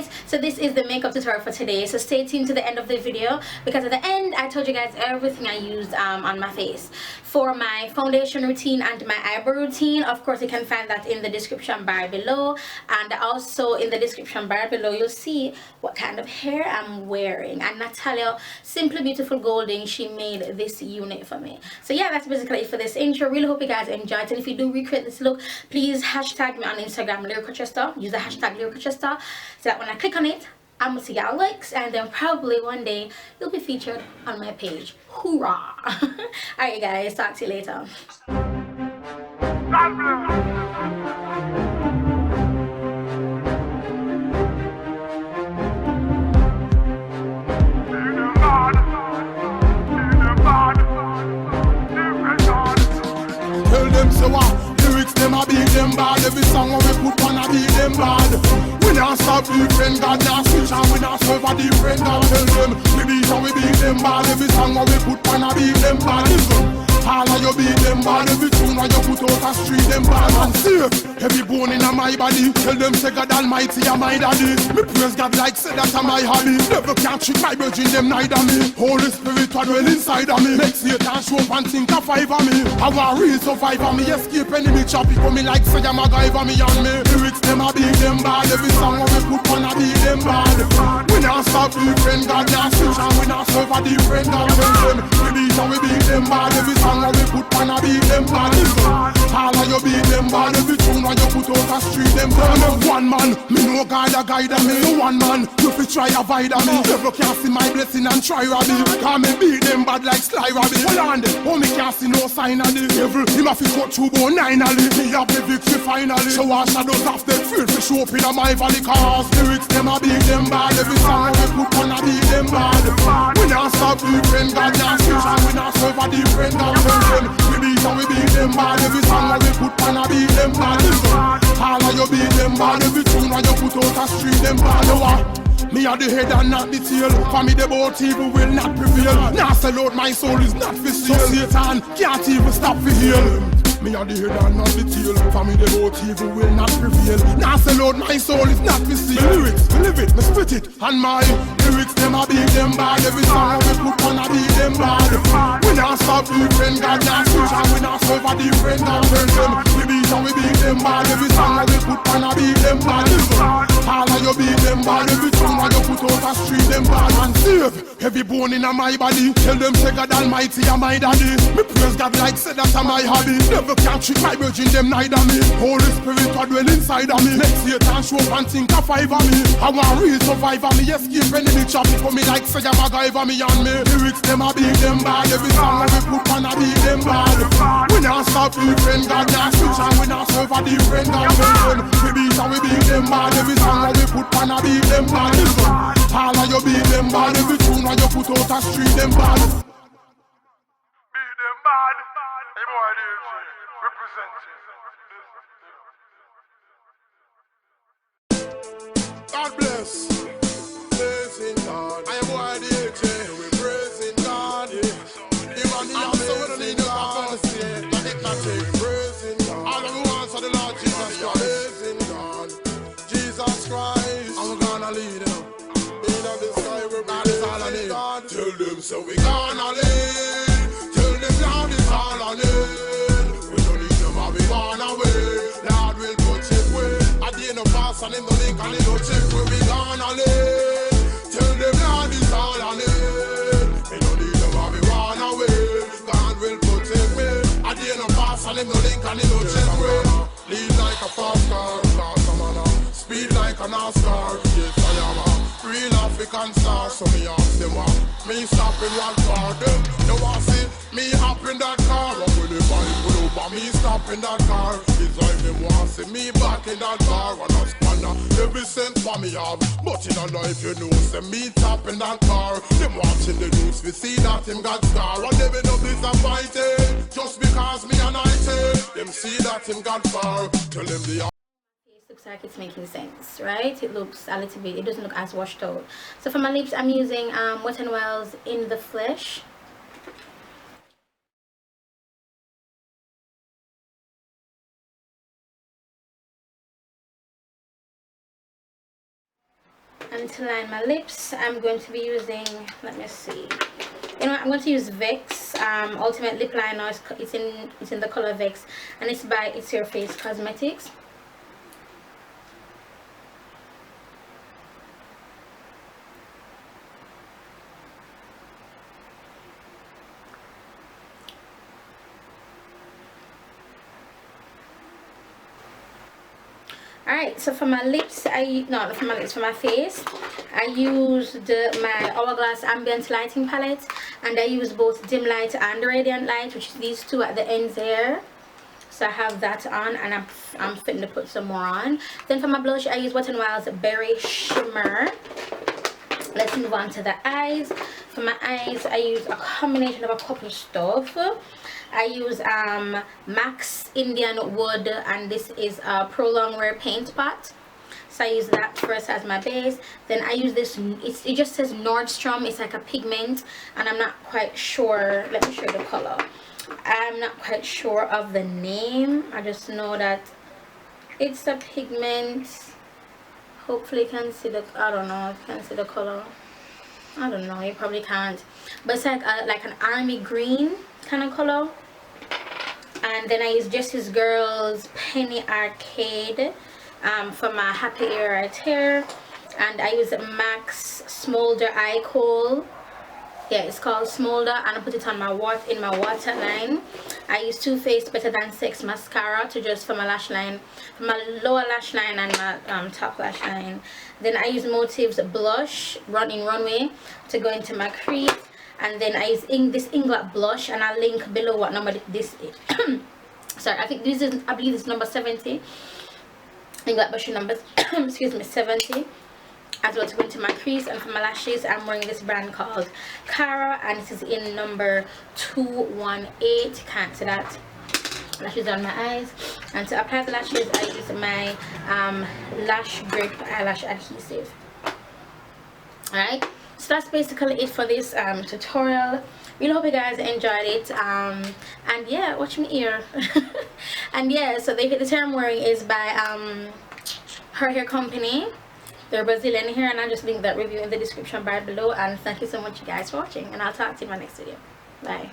guys, so this is the makeup tutorial for today, so stay tuned to the end of the video, because at the end I told you guys everything I used on my face for my foundation routine and my eyebrow routine. Of course, you can find that in the description bar below, and also in the description bar below you'll see what kind of hair I'm wearing. And Natalia, Simply Beautiful Golding, she made this unit for me. So yeah, that's basically it for this intro. Really hope you guys enjoyed it, and if you do recreate this look, please hashtag me on Instagram, Rochester. Use the hashtag Rochester, so that when I click on it, I'm gonna see y'all likes, and then probably one day you'll be featured on my page. Hoorah! Alright guys, talk to you later. Tell them so what? Lyrics them a beat them bad. Every song we put on a beat them bad. We not stop different God, not switch and we not serve a different God. Tell them we beat and we beat them bad. Every song we put on a beat them bad. Listen, all of you beat them bad. Every tune you put out a street them bad. And see, every bone in my body. Tell them say God Almighty a my daddy. Me praise God like say that a my hobby. Never can trick my virgin them neither me. Holy Spirit a dwell inside of me. Make Satan show up and think a five of me. I want real survive of me. Escape enemy choppy for me like say I'm a guy for me and me. Lyrics them a beat them bad. Every song we put on a beat them bad. We not stop different God, not switch and we not serve a different God. Tell them we beat and we beat them bad. Every song we put on a beat them bad. All of you beat them bad. Every tune you put out a street them bad. One man, me no God a guide me. One man, you fi try avoid me. Never can see my blessing and try rob me. Can me beat them bad like Sly Robbie. Hold on there, oh me can't see no sign of the devil. Him a fi cut through bone finally. Me have the victory finally. Show our shadows off the field fi show up in my valley. Cause lyrics them a beat them bad. Every song we put on a beat them bad. We not stop different God, not switch and we not serve a different God. We beat and we beat them bad. Every song we put on a beat them bad. All of you beat them bad. Every tune you put out a street them bad. You what? Me are the head and not the tail. For me the both evil will not prevail. Now sell out my soul is not for sale. So Satan can't even stop for heal. Me are the head and not the tail. For me the both evil will not prevail. Now sell out my soul is not for sale. Me lyrics, me live it, me spit it. And my lyrics them a beat them bad. Every song we put on a beat them bad. We not stop different God, not switch and we not serve a different God. We beat and we beat them bad. Every song we put on a beat them bad. All of you beat them bad. Every tune you put out a street them bad. And save every bone in my body. Tell them say God Almighty a my daddy. Me praise God like say that a my hobby. Never can trick my virgin them neither me. Holy Spirit a dwell inside of me. Make Satan show up and think a five of me. I want real survive of me. Escape enemy choppy for me like say I'm a guy for me and me. Lyrics them a beat them bad. Every song we put on a beat them bad. We not stop different God, not switch and we not serve a different God. We beat and we beat them bad. Every song we put on a beat them bad. All of you beat them bad. Every tune you put out a street them bad. Beat them bad. Hey boy, represent. God bless. Praising God. I am boy DJ. We praising God. Even the answer we don't need no prophecy. Not hypnotic. Praising God. All of the ones of the Lord Jesus Christ. Praising God. Jesus Christ. I'm gonna lead them. In the sky where God is all I need. God. Tell them so we gonna lead. Tell them Lord is all I need. We don't need them and we wanna wait. Lord will put it way. At the end of pass and in the link and in the check where we gonna live. Tell them Lord is all I need. We don't need them and we wanna wait. God will put it way. At the end of pass and in the link and in the check where. Lead like a fast car, cause I'm on a speed like a NASCAR. Yes I am a real African star. So me ask them what me stop in one car. Them they want see me hop in that car. Up with the bike pull over me stop in that car. It's like them want see me back in that car. And I spanner every cent for me have. But in a life you know say me top in that car. Them watching the news we see that him got star. And they been up disappointed just because me and I say them see that him got far. Tell them the looks like it's making sense, right? It looks a little bit, it doesn't look as washed out. So for my lips I'm using Wet n Wild's In the Flesh. And to line my lips, I'm going to be using, let me see, you know, I'm going to use Vex Ultimate Lip Liner. It's in the color Vex, and it's by It's Your Face Cosmetics. Alright, so for my lips, for my face, I used my Hourglass Ambient Lighting Palette, and I use both Dim Light and Radiant Light, which is these two at the ends there. So I have that on, and I'm fitting to put some more on. Then for my blush, I use Wet n Wild's Berry Shimmer. Let's move on to the eyes. For my eyes, I use a combination of a couple stuff. I use MAC's Indian Wood, and this is a Pro Longwear paint pot. So I use that first as my base. Then I use this, it just says Nordstrom. It's like a pigment, and I'm not quite sure. Let me show you the color. I'm not quite sure of the name. I just know that it's a pigment. Hopefully you can see the, I don't know if you can see the color. I don't know, you probably can't. But it's like an army green kind of color. And then I use Jesse's Girls Penny Arcade for my happy ear right here. And I use MAC's Smolder Eye Kohl. Yeah, it's called Smolder, and I put it on my waterline. I use Too Faced Better Than Sex mascara to just for my lash line, for my lower lash line and my top lash line. Then I use Motives blush in Runway to go into my crease. And then I use this Inglot blush, and I'll link below what number this is. Sorry, I think this is, I believe it's number 70. Inglot blush number excuse me, 70. As well to go into my crease. And for my lashes, I'm wearing this brand called Cara, and this is in number 218. Can't see that. Lashes on my eyes. And to apply the lashes, I use my Lash Grip eyelash adhesive. Alright, so that's basically it for this tutorial. Really hope you guys enjoyed it. And yeah, watch me ear. And yeah, so the hair I'm wearing is by Her Hair Company. They're Brazilian hair, and I'll just link that review in the description bar below. And thank you so much, you guys, for watching, and I'll talk to you in my next video. Bye.